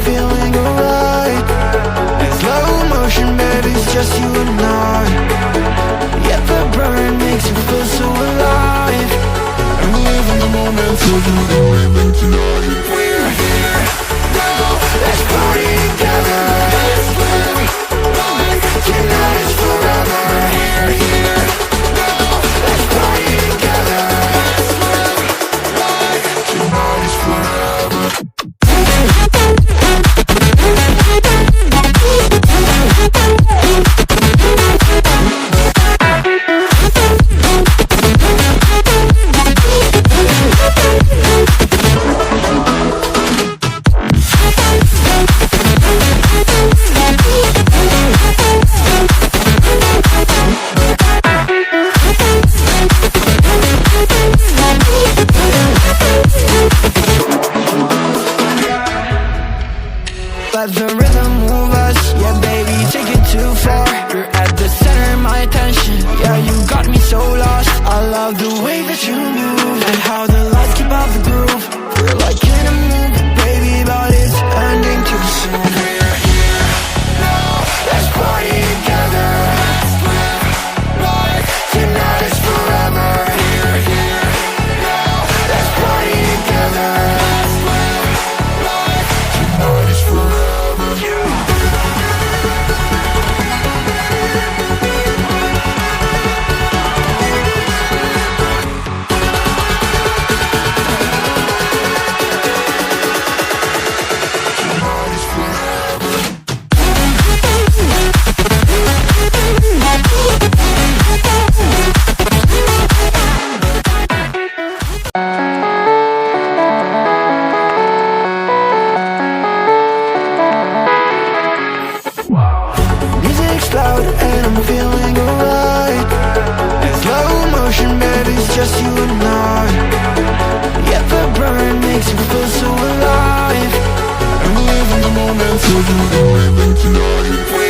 feeling alright. In slow motion, baby, it's just you and I. Yeah, the burn makes you feel so alive. And we live in the moment, so you know even tonight. We're here now, let's party together. Let's live like tonight is forever. We're here now, let's party together. Let's live like tonight is forever. Let the rhythm move us, yeah baby, take it too far. You're at the center of my attention, yeah you got me so lost. I love the way that you move, and how the lights keep out the groove. We're like in a movie, baby, but it's ending too soon. We're here now, let's party together. Let's live like tonight is forever. We're here now, let's party together. Let's live like tonight is forever. Music's loud and I'm feeling alright. In slow motion, baby, it's just you and I. Yeah, the burn makes you feel so alive. And we live in the moment, so you know even tonight.